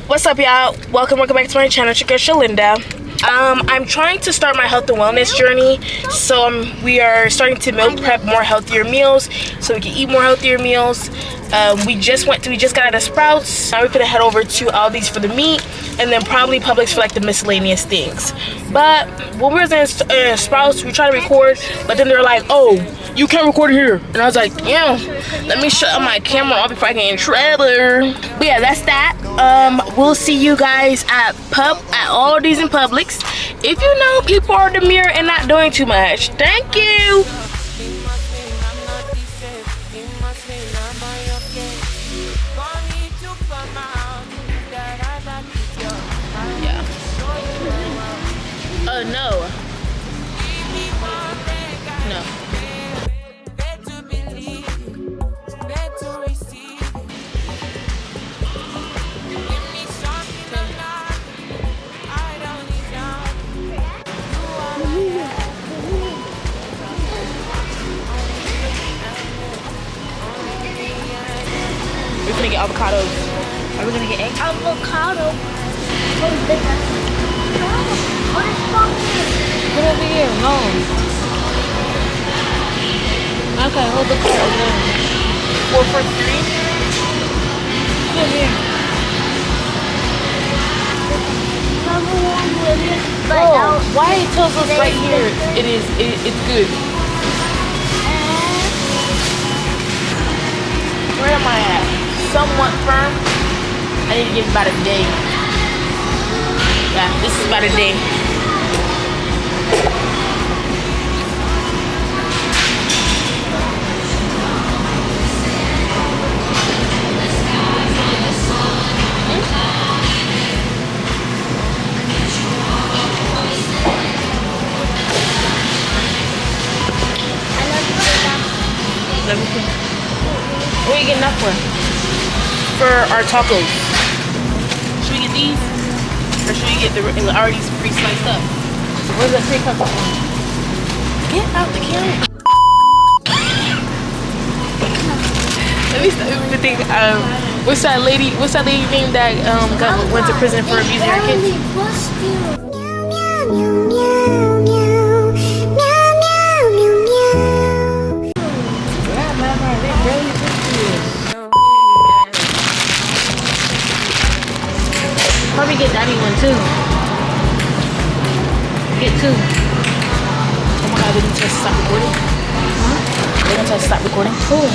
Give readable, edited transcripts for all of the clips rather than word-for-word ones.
What's up, y'all? Welcome back to my channel. It's your girl Shalinda. I'm trying to start my health and wellness journey, so we are starting to meal prep more healthier meals so we can eat more healthier meals. We just got out of Sprouts. Now we're gonna head over to Aldi's for the meat, and then probably Publix for like the miscellaneous things. But when we was in Sprouts, we tried to record, but then they're like, "Oh, you can't record here," and I was like, "Yeah, let me shut my camera off before I get in trouble." But yeah, that's that. We'll see you guys at Aldi's and Publix. If you know people are demure and not doing too much, thank you. Yeah. Oh no. No. We're gonna get avocados. Are we gonna get eggs? Avocado. What is this? Put it over here. No. Okay, hold the cart over there. 4 for 3. Put it here. Oh, why it tells us right here it's good. Where am I at? Somewhat firm. I need to give it about a day. Yeah, this is about a day. What are you getting that for? For our tacos. Should we get these? Or should we get the already pre-sliced up? Where's the pre-cut one? Get out the camera. Let me start with the thing. What's that lady name that went to prison for abusing her kids? Probably get Daddy one too. Get 2. Oh my god, they didn't tell us to stop recording. Huh? They didn't tell us to stop recording. Cool.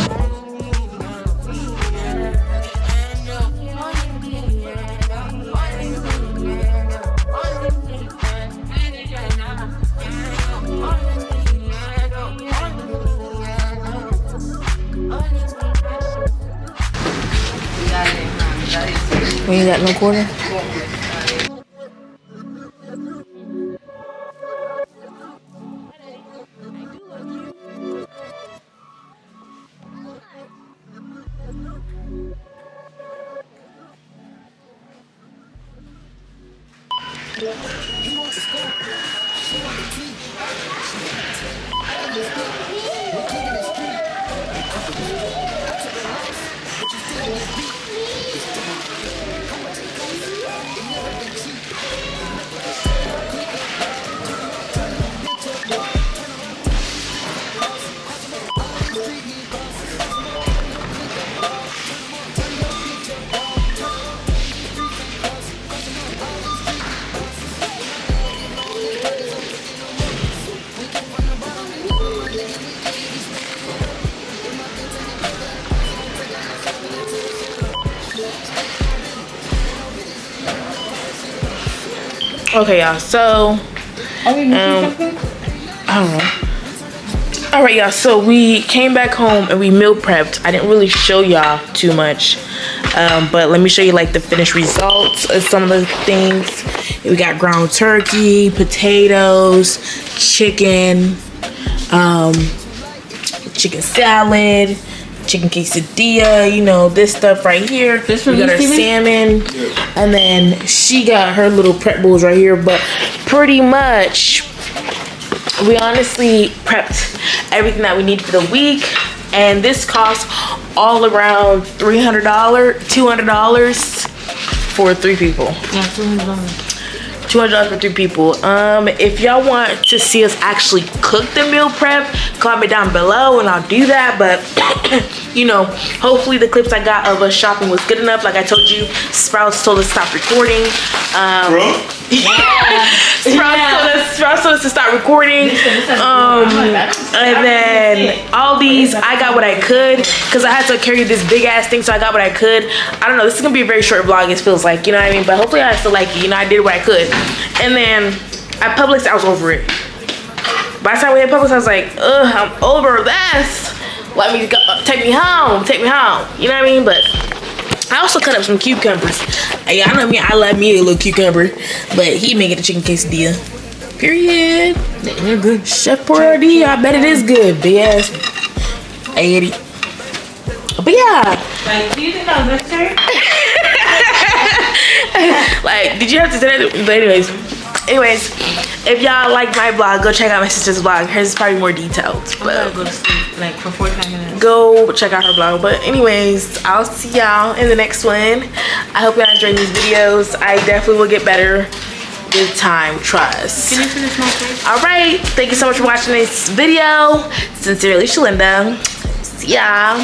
We ain't got no quarter. Okay, y'all, so I don't know. All right, y'all, so we came back home and we meal prepped. I didn't really show y'all too much, but let me show you like the finished results of some of the things. We got ground turkey, potatoes, chicken, chicken salad, chicken quesadilla, you know, this stuff right here. This we got our salmon, and then she got her little prep bowls right here. But pretty much, we honestly prepped everything that we need for the week, and this cost all around $200. for 3 people. Yeah, $200. $200 for 3 people. If y'all want to see us actually cook the meal prep, comment down below and I'll do that. But you know, hopefully the clips I got of us shopping was good enough. Like I told you, Sprouts told us to stop recording. Sprouts told us to stop recording. And then Aldis, I got what I could because I had to carry this big ass thing, so I got what I could. I don't know, this is gonna be a very short vlog, it feels like, you know what I mean? But hopefully I still like it, you know, I did what I could. And then at Publix, I was over it. By the time we hit Publix, I was like, ugh, I'm over this. Let me go, take me home, you know what I mean? But I also cut up some cucumbers. Yeah, I know me, I love me a little cucumber, but he making a chicken quesadilla. Period. They're good. Chef Boyardee, I bet it is good. BS. I ate it. But yeah. Like, do you think that was necessary? Like, did you have to say that? But anyways, if y'all like my vlog, go check out my sister's vlog. Hers is probably more detailed. I'm gonna go to sleep like for 45 minutes. Go check out her vlog. But anyways, I'll see y'all in the next one. I hope y'all enjoying these videos. I definitely will get better with time, trust. Can you finish my face? All right, thank you so much for watching this video. Sincerely, Shalinda. See ya.